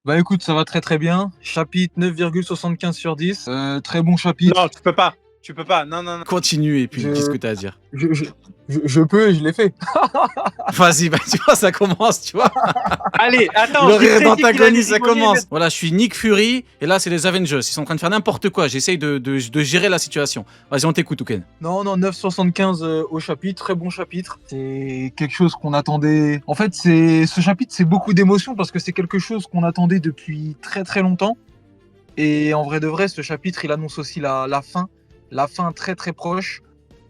Bah écoute, ça va très très bien. Chapitre 9,75 sur 10. Très bon chapitre. Non, tu peux pas. Tu peux pas. Non, non, non. Continue et puis Je- dis ce que t'as à dire. Je peux et je l'ai fait. Vas-y, bah, tu vois, ça commence, tu vois. Allez, attends. Le j'ai rire prédit qu'il allait d'antagoniste, ça rigoler, commence. Voilà, je suis Nick Fury et là, c'est les Avengers. Ils sont en train de faire n'importe quoi. J'essaye de gérer la situation. Vas-y, on t'écoute, Ouken. Non, 9,75 au chapitre. Très bon chapitre. C'est quelque chose qu'on attendait. En fait, ce chapitre, c'est beaucoup d'émotions parce que c'est quelque chose qu'on attendait depuis très très longtemps. Et en vrai de vrai, ce chapitre, il annonce aussi la fin. La fin très très proche.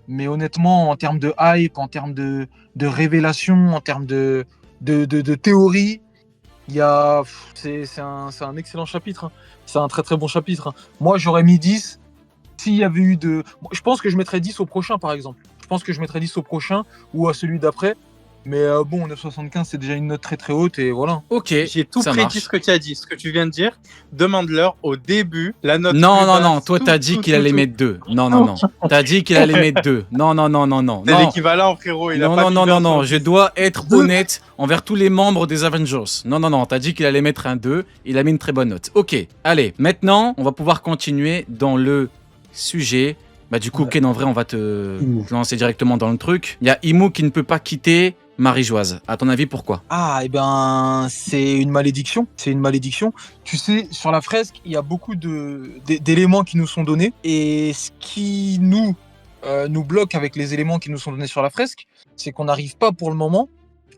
Mais honnêtement, en termes de hype, en termes de révélation, en termes de théorie, c'est un excellent chapitre, hein. C'est un très très bon chapitre, hein. Moi, j'aurais mis 10 s'il y avait eu de. Je pense que je mettrais 10 au prochain, par exemple. Je pense que je mettrais 10 au prochain ou à celui d'après. Mais bon, 9,75, c'est déjà une note très très haute et voilà. Ok, J'ai tout ça prédit marche. ce que tu as dit, ce que tu viens de dire. Demande-leur au début la note. Non, plus non, basse, non, toi, tout, t'as dit tout, qu'il tout, allait tout. mettre 2. Non, non, non. T'as dit qu'il allait mettre 2. Non, non, non, non, non. C'est Non, l'équivalent, frérot. Il a non, pas non, mis non, non, 20 non. sur Je 10. dois être honnête envers tous les membres des Avengers. Non, non, non. T'as dit qu'il allait mettre un 2. Il a mis une très bonne note. Ok, allez. Maintenant, on va pouvoir continuer dans le sujet. Bah, du coup, Ouais. Ken, en vrai, on va te Imu. lancer directement dans le truc. Il y a Imu qui ne peut pas quitter Marie-Joise. À ton avis, pourquoi? Ah, et ben, c'est une malédiction. C'est une malédiction. Tu sais, sur la fresque, il y a beaucoup d'éléments qui nous sont donnés. Et ce qui nous bloque avec les éléments qui nous sont donnés sur la fresque, c'est qu'on n'arrive pas pour le moment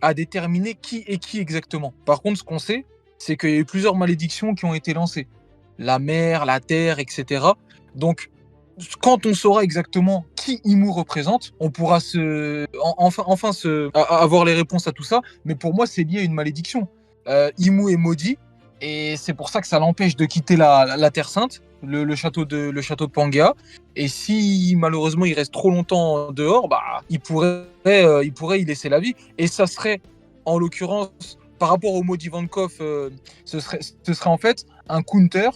à déterminer qui est qui exactement. Par contre, ce qu'on sait, c'est qu'il y a eu plusieurs malédictions qui ont été lancées. La mer, la terre, etc. Donc, quand on saura exactement qui Imu représente, on pourra avoir les réponses à tout ça. Mais pour moi, c'est lié à une malédiction. Imu est maudit et c'est pour ça que ça l'empêche de quitter la Terre Sainte, le château de Pangea. Et si malheureusement il reste trop longtemps dehors, bah, il pourrait y laisser la vie. Et ça serait, en l'occurrence, par rapport au maudit Vankov, ce serait en fait un counter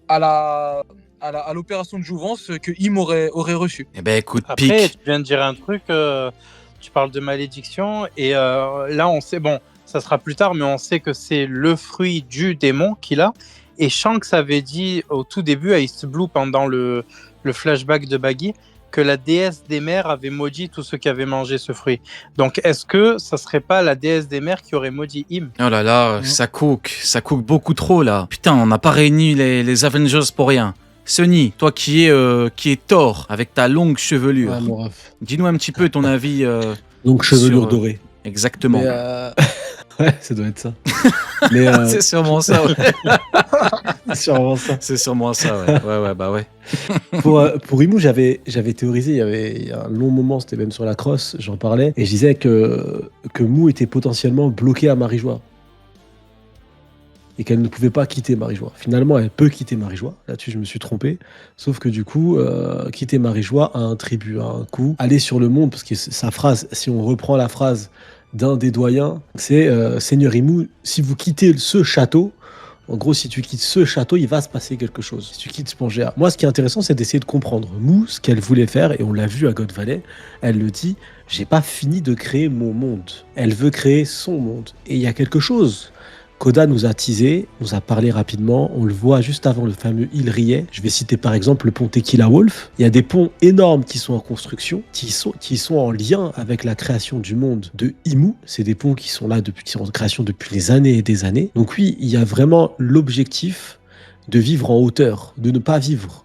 à l'opération de jouvence que Im aurait reçu. Eh ben, écoute, Après, pique. tu viens de dire un truc. Tu parles de malédiction. Et là, on sait. Bon, ça sera plus tard, mais on sait que c'est le fruit du démon qu'il a. Et Shanks avait dit au tout début à East Blue pendant le flashback de Baggy que la déesse des mers avait maudit tous ceux qui avaient mangé ce fruit. Donc, est-ce que ça serait pas la déesse des mers qui aurait maudit Im? Oh là là, ça cook beaucoup trop là. Putain, on n'a pas réuni les Avengers pour rien. Sonny, toi qui est Thor avec ta longue chevelure, Ouais, mon ref. dis-nous un petit peu ton avis. Donc, chevelure Sur, dorée. Exactement. Mais, ouais, ça doit être ça. Mais C'est sûrement ça, ouais. c'est sûrement ça. C'est sûrement ça, ouais. Ouais, bah ouais. Pour Imu, j'avais théorisé, il y a un long moment, c'était même sur la crosse, j'en parlais, et je disais que Mu était potentiellement bloquée à Marie-Joie. Et qu'elle ne pouvait pas quitter Marie-Joie. Finalement, elle peut quitter Marie-Joie. Là-dessus, je me suis trompé. Sauf que du coup, quitter Marie-Joie a un tribut, a un coût. Aller sur le monde, parce que sa phrase, si on reprend la phrase d'un des doyens, c'est Seigneur Imu, si vous quittez ce château, en gros, si tu quittes ce château, il va se passer quelque chose. Si tu quittes Pangea. Moi, ce qui est intéressant, c'est d'essayer de comprendre Mu, ce qu'elle voulait faire, et on l'a vu à God Valley, elle le dit, j'ai pas fini de créer mon monde. Elle veut créer son monde. Et il y a quelque chose. Koda nous a teasé, nous a parlé rapidement, on le voit juste avant le fameux île Riet. Je vais citer par exemple le pont Tequila Wolf. Il y a des ponts énormes qui sont en construction, qui sont en lien avec la création du monde de Imu. C'est des ponts qui sont là qui sont en création depuis des années et des années. Donc oui, il y a vraiment l'objectif de vivre en hauteur, de ne pas vivre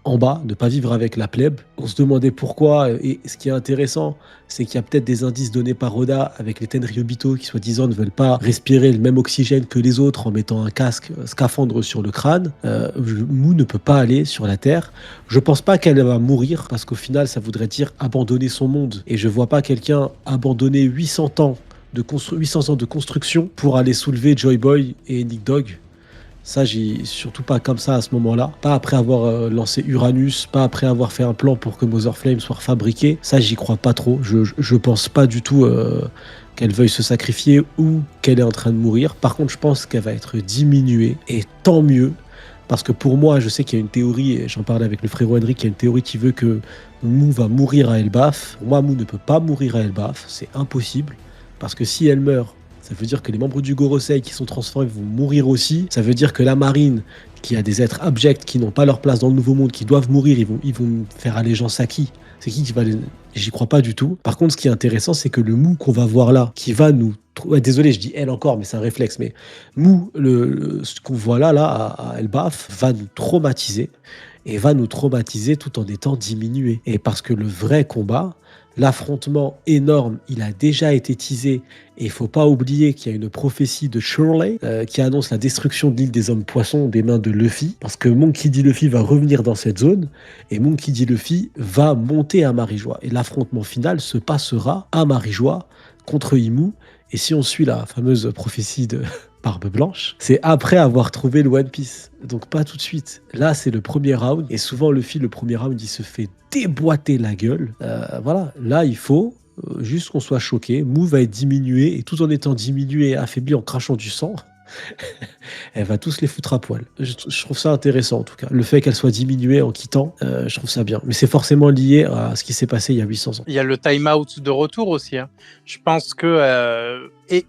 en bas, de ne pas vivre avec la plèbe. On se demandait pourquoi, et ce qui est intéressant, c'est qu'il y a peut-être des indices donnés par Oda avec les Tenryubito qui, soi-disant, ne veulent pas respirer le même oxygène que les autres en mettant un casque, scaphandre sur le crâne. Mu ne peut pas aller sur la Terre. Je pense pas qu'elle va mourir, parce qu'au final, ça voudrait dire abandonner son monde. Et je vois pas quelqu'un abandonner 800 ans de construction pour aller soulever Joy Boy et Nick Dog. Ça, j'ai surtout pas comme ça à ce moment-là. Pas après avoir lancé Uranus, pas après avoir fait un plan pour que Mother Flame soit fabriqué. Ça, j'y crois pas trop. Je pense pas du tout qu'elle veuille se sacrifier ou qu'elle est en train de mourir. Par contre, je pense qu'elle va être diminuée. Et tant mieux. Parce que pour moi, je sais qu'il y a une théorie, et j'en parlais avec le frérot Henrik, il y a une théorie qui veut que Mu va mourir à Elbaf. Pour moi, Mu ne peut pas mourir à Elbaf. C'est impossible. Parce que si elle meurt, Ça veut dire que les membres du Gorosei qui sont transformés vont mourir aussi. Ça veut dire que la marine, qui a des êtres abjects qui n'ont pas leur place dans le nouveau monde, qui doivent mourir, ils vont faire allégeance à qui? C'est qui va les... J'y crois pas du tout. Par contre, ce qui est intéressant, c'est que le Mou qu'on va voir là, qui va nous... Ouais, désolé, je dis elle encore, mais c'est un réflexe. Mais Mou, ce qu'on voit là à Elbaf, va nous traumatiser. Et va nous traumatiser tout en étant diminué. Et parce que le vrai combat, l'affrontement énorme, il a déjà été teasé. Et il faut pas oublier qu'il y a une prophétie de Shirley qui annonce la destruction de l'île des hommes poissons des mains de Luffy. Parce que Monkey D. Luffy va revenir dans cette zone. Et Monkey D. Luffy va monter à Marijois. Et l'affrontement final se passera à Marijois contre Imu. Et si on suit la fameuse prophétie de Barbe Blanche, c'est après avoir trouvé le One Piece. Donc pas tout de suite. Là, c'est le premier round. Et souvent, Luffy, le premier round, il se fait déboîter la gueule. Voilà. Là, il faut juste qu'on soit choqué. Mou va être diminué. Et tout en étant diminué et affaibli en crachant du sang, elle va tous les foutre à poil. Je trouve ça intéressant, en tout cas. Le fait qu'elle soit diminuée en quittant, je trouve ça bien. Mais c'est forcément lié à ce qui s'est passé il y a 800 ans. Il y a le time-out de retour aussi. Hein. Je pense que... et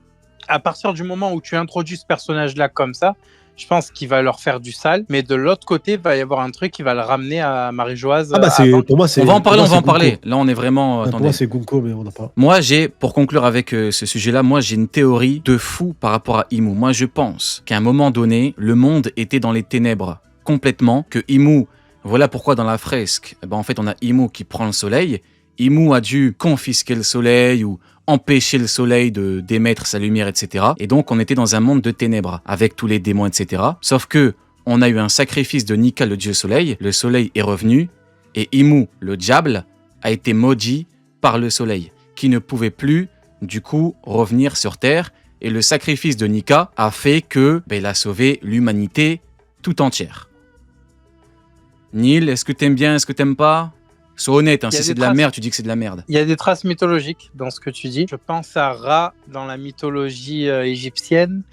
à partir du moment où tu introduis ce personnage-là comme ça, je pense qu'il va leur faire du sale. Mais de l'autre côté, il va y avoir un truc qui va le ramener à Marijoise. Ah bah pour moi, c'est... On va en parler, pour moi, on va en c'est parler. Gunko. Là, on est vraiment... Pour attendez. moi, c'est Gunko, mais on n'a pas... Moi, pour conclure avec ce sujet-là, moi, j'ai une théorie de fou par rapport à Imu. Moi, je pense qu'à un moment donné, le monde était dans les ténèbres complètement, que Imu, voilà pourquoi dans la fresque, en fait, on a Imu qui prend le soleil. Imu a dû confisquer le soleil ou empêcher le soleil de d'émettre sa lumière, etc. Et donc, on était dans un monde de ténèbres, avec tous les démons, etc. Sauf que on a eu un sacrifice de Nika, le dieu soleil. Le soleil est revenu, et Imu, le diable, a été maudit par le soleil, qui ne pouvait plus, du coup, revenir sur Terre. Et le sacrifice de Nika a fait que, il a sauvé l'humanité tout entière. Neil, est-ce que t'aimes bien, est-ce que t'aimes pas? Sois honnête, hein, si c'est de la merde, tu dis que c'est de la merde. Il y a des traces mythologiques dans ce que tu dis. Je pense à Ra dans la mythologie égyptienne,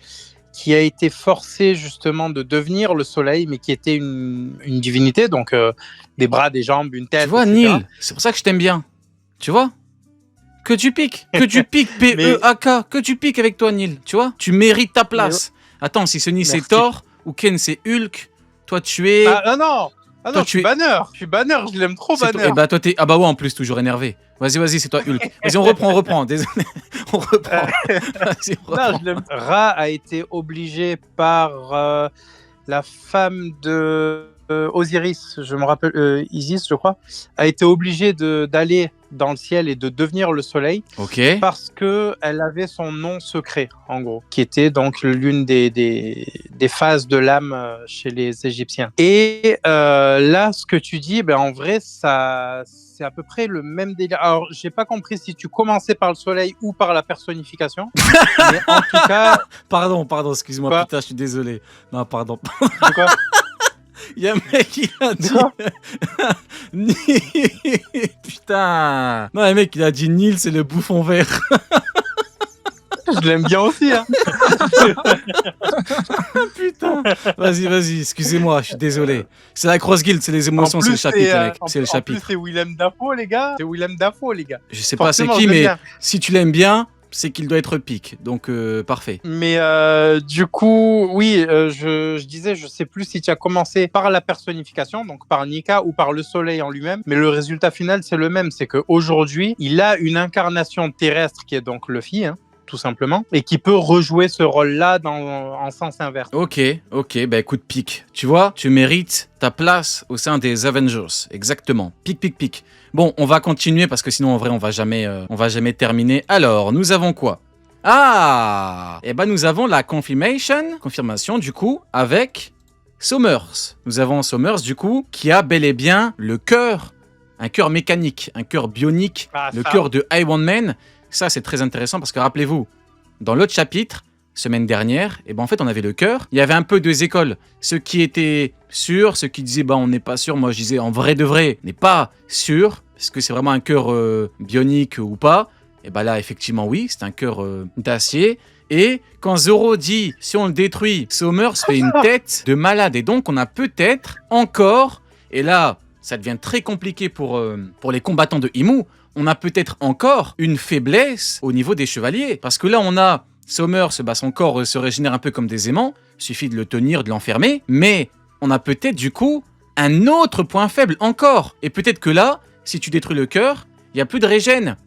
qui a été forcé justement de devenir le soleil, mais qui était une divinité, donc des bras, des jambes, une tête. Tu vois, etc. Neil, c'est pour ça que je t'aime bien. Tu vois? Que tu piques, P-E-A-K, que tu piques avec toi, Neil. Tu vois? Tu mérites ta place. Attends, si Sony c'est Thor, ou Ken c'est Hulk, toi tu es... Ah non Ah Toi, non, je suis Banner. Je suis Banner, je l'aime trop, Banner. Et bah toi t'es... Ah bah ouais, en plus, toujours énervé. Vas-y, c'est toi Hulk. Vas-y, on reprend. Désolé. On reprend. Vas-y, on reprend. Non, je l'aime. Ra a été obligé par la femme de Osiris, je me rappelle, Isis, je crois, a été obligée d'aller dans le ciel et de devenir le soleil. Ok. Parce que elle avait son nom secret, en gros, qui était donc l'une des phases de l'âme chez les Égyptiens. Et là, ce que tu dis, en vrai, ça, c'est à peu près le même délire. Alors, j'ai pas compris si tu commençais par le soleil ou par la personnification, mais en tout cas... Pardon, excuse-moi, Quoi? putain, je suis désolé. Non, pardon. C'est quoi? Il y a un mec qui a dit... Putain. Non, le mec, il a dit Neil, c'est le bouffon vert. Je l'aime bien aussi, hein. Putain. Vas-y, excusez-moi, je suis désolé. C'est la Cross Guild, c'est les émotions, c'est le chapitre, mec. C'est le chapitre. En plus, c'est Willem Dafoe, les gars. Je sais pas c'est Forcément, qui, je l'aime mais bien. si tu l'aimes bien, c'est qu'il doit être pique. Donc, parfait. Mais du coup, oui, je disais, je sais plus si tu as commencé par la personnification, donc par Nika ou par le soleil en lui-même, mais le résultat final, c'est le même. C'est qu'aujourd'hui, il a une incarnation terrestre qui est donc Luffy, hein, tout simplement, et qui peut rejouer ce rôle-là en sens inverse. Ok, bah écoute, pique. Tu vois, tu mérites ta place au sein des Avengers. Exactement. Pique. Bon, on va continuer parce que sinon, en vrai, on va jamais terminer. Alors, nous avons quoi? Ah! Eh ben, nous avons la confirmation, du coup, avec Summers. Nous avons Summers, du coup, qui a bel et bien le cœur, un cœur mécanique, un cœur bionique, le cœur de Iron Man. Ça, c'est très intéressant parce que rappelez-vous, dans l'autre chapitre, semaine dernière, en fait, on avait le cœur. Il y avait un peu deux écoles. Ceux qui étaient sûrs, ceux qui disaient, on n'est pas sûr. Moi, je disais, en vrai de vrai, on n'est pas sûr. Est-ce que c'est vraiment un cœur bionique ou pas? Et là, effectivement, oui, c'est un cœur d'acier. Et quand Zoro dit, si on le détruit, Summers fait une tête de malade. Et donc, on a peut-être encore, et là, ça devient très compliqué pour les combattants de Imu, on a peut-être encore une faiblesse au niveau des chevaliers. Parce que là, on a Somers, son corps se régénère un peu comme des aimants, suffit de le tenir, de l'enfermer, mais on a peut-être du coup un autre point faible encore. Et peut-être que là, si tu détruis le cœur, il n'y a plus de régène.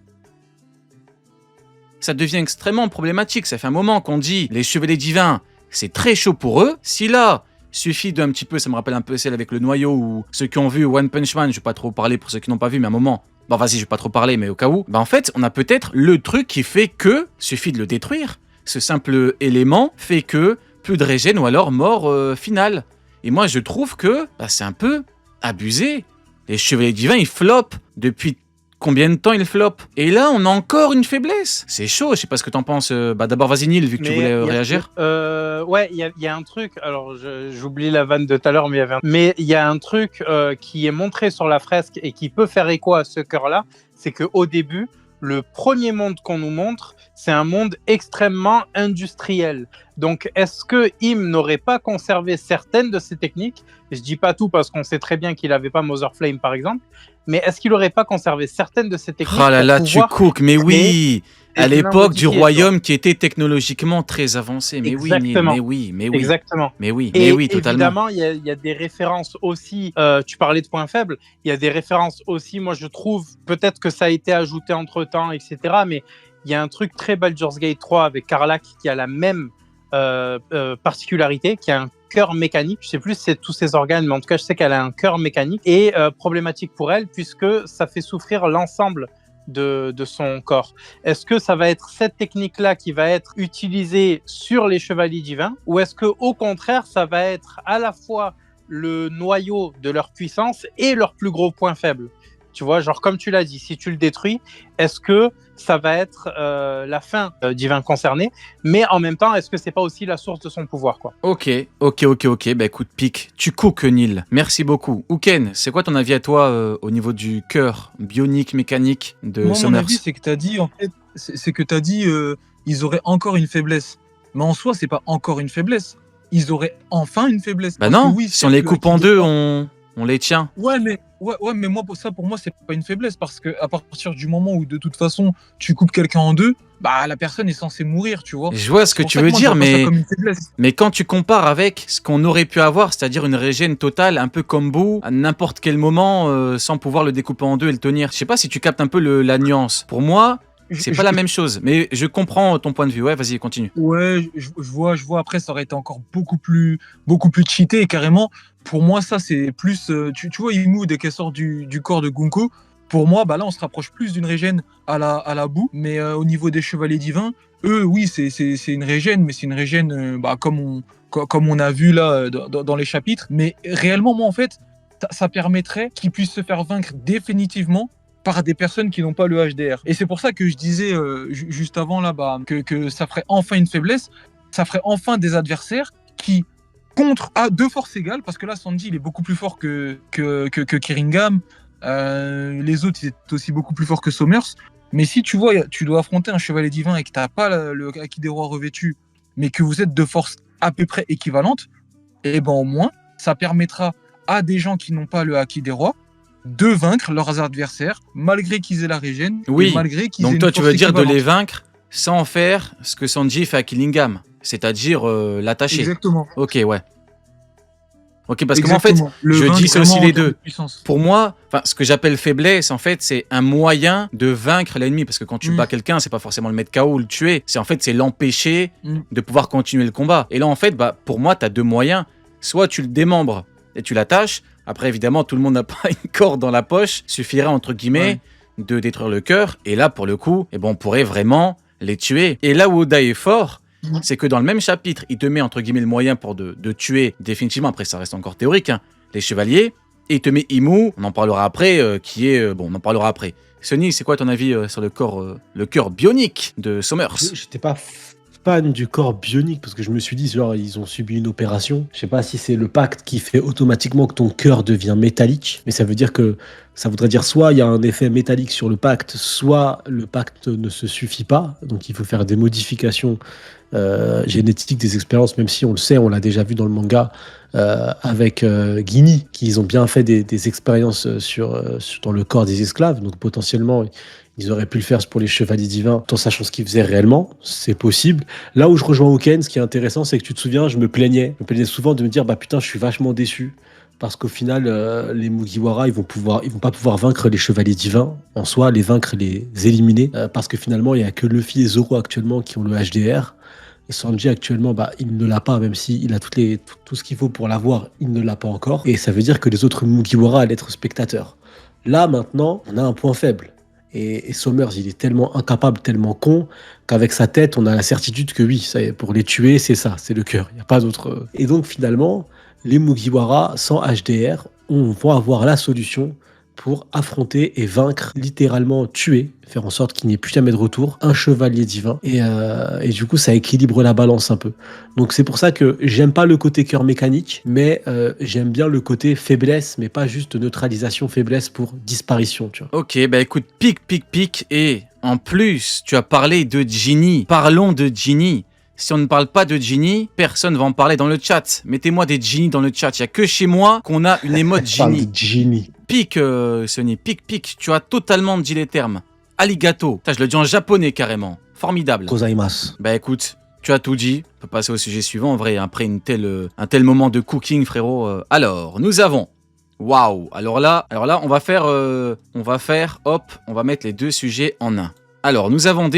Ça devient extrêmement problématique. Ça fait un moment qu'on dit les chevaliers divins, c'est très chaud pour eux. Si là, suffit d'un petit peu, ça me rappelle un peu celle avec le noyau ou ceux qui ont vu One Punch Man, je vais pas trop parler pour ceux qui n'ont pas vu, mais à un moment, bon vas-y, je vais pas trop parler, mais au cas où, en fait, on a peut-être le truc qui fait que, suffit de le détruire, ce simple élément fait que plus de régène ou alors mort finale. Et moi, je trouve que c'est un peu abusé. Les chevaliers divins, ils floppent depuis combien de temps ils floppent. Et là, on a encore une faiblesse. C'est chaud, je sais pas ce que t'en penses. D'abord, vas-y Neil, vu que tu voulais réagir. Ouais, il y a un truc, alors j'oublie la vanne de tout à l'heure, mais il y a un truc qui est montré sur la fresque et qui peut faire écho à ce cœur-là, c'est qu'au début, le premier monde qu'on nous montre, c'est un monde extrêmement industriel. Donc, est-ce que Im n'aurait pas conservé certaines de ces techniques? Je dis pas tout parce qu'on sait très bien qu'il n'avait pas Mother Flame, par exemple, mais est-ce qu'il n'aurait pas conservé certaines de ces techniques? Oh là là, tu cook, mais oui, à l'époque du royaume qui était technologiquement très avancé. Mais exactement. oui, mais oui. Exactement. Mais oui, Évidemment, totalement. il y a des références aussi, tu parlais de points faibles, il y a des références aussi, moi je trouve, peut-être que ça a été ajouté entre-temps, etc., mais il y a un truc très Baldur's Gate 3 avec Karlach qui a la même particularité, qui a un cœur mécanique. Je sais plus si c'est tous ses organes, mais en tout cas, je sais qu'elle a un cœur mécanique et problématique pour elle puisque ça fait souffrir l'ensemble de son corps. Est-ce que ça va être cette technique-là qui va être utilisée sur les chevaliers divins ou est-ce que au contraire, ça va être à la fois le noyau de leur puissance et leur plus gros point faible? Tu vois, genre comme tu l'as dit, si tu le détruis, est-ce que ça va être la fin divin concernée, mais en même temps, est-ce que c'est pas aussi la source de son pouvoir, quoi? Ok. Bah écoute, Pic, tu cook, Neil. Merci beaucoup. Ouken, c'est quoi ton avis à toi au niveau du cœur bionique, mécanique de Moi, Somers? mon avis, c'est que tu as dit, en fait, c'est que tu as dit, ils auraient encore une faiblesse. Mais en soi, c'est pas encore une faiblesse. Ils auraient enfin une faiblesse. Bah Parce non, que oui, si on les coupe en deux, on les tient. Ouais, mais moi, pour moi, c'est pas une faiblesse parce que à partir du moment où de toute façon tu coupes quelqu'un en deux, bah la personne est censée mourir, tu vois. Je vois ce que tu veux dire, mais quand tu compares avec ce qu'on aurait pu avoir, c'est-à-dire une régène totale, un peu combo, à n'importe quel moment, sans pouvoir le découper en deux et le tenir. Je sais pas si tu captes un peu la nuance. Pour moi, c'est pas la même chose, mais je comprends ton point de vue. Ouais, vas-y, continue. Ouais, je vois. Après, ça aurait été encore beaucoup plus cheaté, et carrément. Pour moi, ça, c'est plus. Tu vois, Imu, dès qu'elle sort du corps de Gunko, pour moi, bah là, on se rapproche plus d'une régène à la boue. Mais au niveau des chevaliers divins, eux, oui, c'est une régène, mais c'est une régène comme on a vu là dans les chapitres. Mais réellement, moi, en fait, ça permettrait qu'ils puissent se faire vaincre définitivement par des personnes qui n'ont pas le HDR. Et c'est pour ça que je disais juste avant là, que ça ferait enfin une faiblesse, ça ferait enfin des adversaires qui contre à deux forces égales, parce que là Sanji il est beaucoup plus fort que Kiringam, les autres ils étaient aussi beaucoup plus forts que Somers, mais si tu vois, tu dois affronter un chevalier divin et que tu n'as pas le Haki des rois revêtu, mais que vous êtes de forces à peu près équivalentes, et ben au moins ça permettra à des gens qui n'ont pas le Haki des rois de vaincre leurs adversaires malgré qu'ils aient la régène. Oui, et malgré qu'ils aient donc toi une tu force veux dire de équivalente. les vaincre sans faire ce que Sanji fait à Killingham, c'est-à-dire l'attacher. Exactement. Ok, ouais. Ok, parce que moi, en fait, Le je vaincre dissocie vraiment les en termes deux. de puissance. Pour moi, ce que j'appelle faiblesse, en fait, c'est un moyen de vaincre l'ennemi. Parce que quand tu bats quelqu'un, c'est pas forcément le mettre KO ou le tuer. C'est l'empêcher de pouvoir continuer le combat. Et là, en fait, pour moi, t'as deux moyens. Soit tu le démembres et tu l'attaches. Après, évidemment, tout le monde n'a pas une corde dans la poche. Suffirait, entre guillemets, de détruire le cœur. Et là, pour le coup, on pourrait vraiment les tuer. Et là où Oda est fort, c'est que dans le même chapitre, il te met, entre guillemets, le moyen pour de tuer définitivement. Après, ça reste encore théorique, hein, les chevaliers. Et il te met Imu, on en parlera après, on en parlera après. Sonny, c'est quoi ton avis sur le cœur bionique de Somers? J'étais pas fan du corps bionique parce que je me suis dit, genre, ils ont subi une opération. Je sais pas si c'est le pacte qui fait automatiquement que ton cœur devient métallique, mais ça veut dire que Ça voudrait dire soit il y a un effet métallique sur le pacte, soit le pacte ne se suffit pas. Donc il faut faire des modifications génétiques des expériences, même si on le sait, on l'a déjà vu dans le manga avec Guinea, qu'ils ont bien fait des expériences dans le corps des esclaves. Donc potentiellement, ils auraient pu le faire pour les chevaliers divins, tout en sachant ce qu'ils faisaient réellement. C'est possible. Là où je rejoins Oken, ce qui est intéressant, c'est que tu te souviens, je me plaignais souvent de me dire, bah putain, je suis vachement déçu. Parce qu'au final, les Mugiwara, ils vont pas pouvoir vaincre les chevaliers divins en soi, les vaincre, les éliminer, parce que finalement, il y a que Luffy et Zoro actuellement qui ont le HDR. Et Sanji actuellement, bah, il ne l'a pas, même s'il a tout ce qu'il faut pour l'avoir, il ne l'a pas encore. Et ça veut dire que les autres Mugiwara allaient être spectateurs. Là, maintenant, on a un point faible. Et Sommers, il est tellement incapable, tellement con, qu'avec sa tête, on a la certitude que oui, ça y est, pour les tuer, c'est ça, c'est le cœur. Il n'y a pas d'autre. Et donc, finalement, les Mugiwara, sans HDR, vont avoir la solution pour affronter et vaincre, littéralement tuer, faire en sorte qu'il n'y ait plus jamais de retour, un chevalier divin. Et du coup, ça équilibre la balance un peu. Donc c'est pour ça que j'aime pas le côté cœur mécanique, mais j'aime bien le côté faiblesse, mais pas juste neutralisation, faiblesse pour disparition, tu vois. Ok, bah écoute, pic, et en plus, tu as parlé de Ginny. Parlons de Ginny. Si on ne parle pas de Ginny, personne va en parler dans le chat. Mettez-moi des Ginny dans le chat. Il n'y a que chez moi qu'on a une émote Ginny. Ginny. Pic, Sony, pic. Tu as totalement dit les termes. Aligato. Putain, je le dis en japonais carrément. Formidable. Gozaimasu. Bah écoute, tu as tout dit. On peut passer au sujet suivant en vrai. Après un tel moment de cooking, frérot. Alors, nous avons. Waouh. Alors là, on va faire, hop, on va mettre les deux sujets en un. Alors, nous avons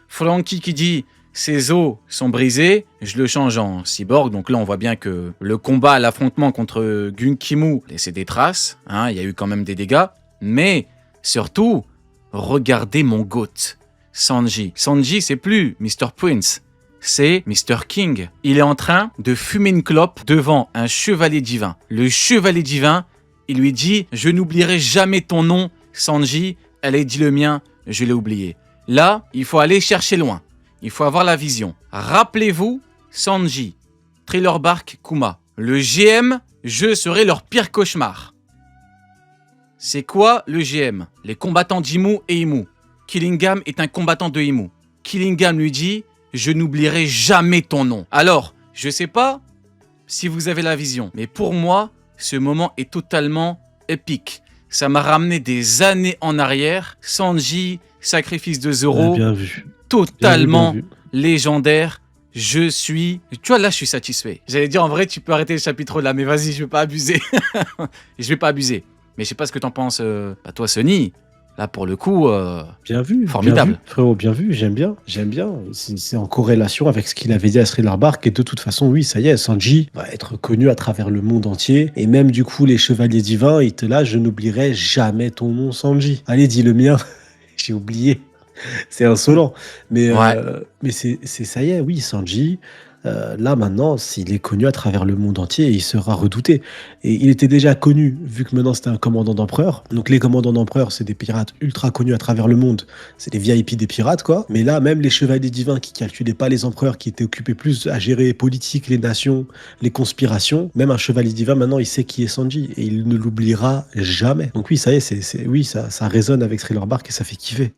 Franky qui dit. Ses os sont brisés, je le change en cyborg, donc là on voit bien que le combat, l'affrontement contre Gunkimu laissait des traces, il y a eu quand même des dégâts, mais surtout, regardez mon GOAT, Sanji. Sanji c'est plus Mr. Prince, c'est Mr. King. Il est en train de fumer une clope devant un chevalier divin. Le chevalier divin, il lui dit « Je n'oublierai jamais ton nom, Sanji, elle a dit le mien, je l'ai oublié. » Là, il faut aller chercher loin. Il faut avoir la vision. Rappelez-vous, Sanji, Thriller Bark, Kuma. Le GM, je serai leur pire cauchemar. C'est quoi le GM? Les combattants d'Imu et Imu. Killingham est un combattant de Imu. Killingham lui dit « Je n'oublierai jamais ton nom ». Alors, je sais pas si vous avez la vision, mais pour moi, ce moment est totalement épique. Ça m'a ramené des années en arrière. Sanji, sacrifice de Zoro. Bien vu. Totalement bien vu. légendaire. Tu vois, là, je suis satisfait. J'allais dire, en vrai, tu peux arrêter le chapitre là, mais vas-y, je vais pas abuser. Je vais pas abuser. Mais je sais pas ce que t'en penses, à toi, Sony. Là, pour le coup, bien vu, formidable. Bien vu, frérot, bien vu, j'aime bien. C'est en corrélation avec ce qu'il avait dit à Thriller Bark, et de toute façon, oui, ça y est, Sanji va être connu à travers le monde entier, et même du coup, les chevaliers divins, ils étaient là, je n'oublierai jamais ton nom, Sanji. Allez, dis le mien, j'ai oublié. C'est insolent, mais c'est ça y est, oui, Sanji, là maintenant, il est connu à travers le monde entier et il sera redouté. Et il était déjà connu, vu que maintenant c'était un commandant d'empereur. Donc les commandants d'empereur, c'est des pirates ultra connus à travers le monde. C'est les VIP des pirates, quoi. Mais là, même les chevaliers divins qui calculaient pas les empereurs, qui étaient occupés plus à gérer les politiques, les nations, les conspirations, même un chevalier divin, maintenant, il sait qui est Sanji et il ne l'oubliera jamais. Donc oui, ça y est, oui, ça résonne avec Thriller Bark et ça fait kiffer.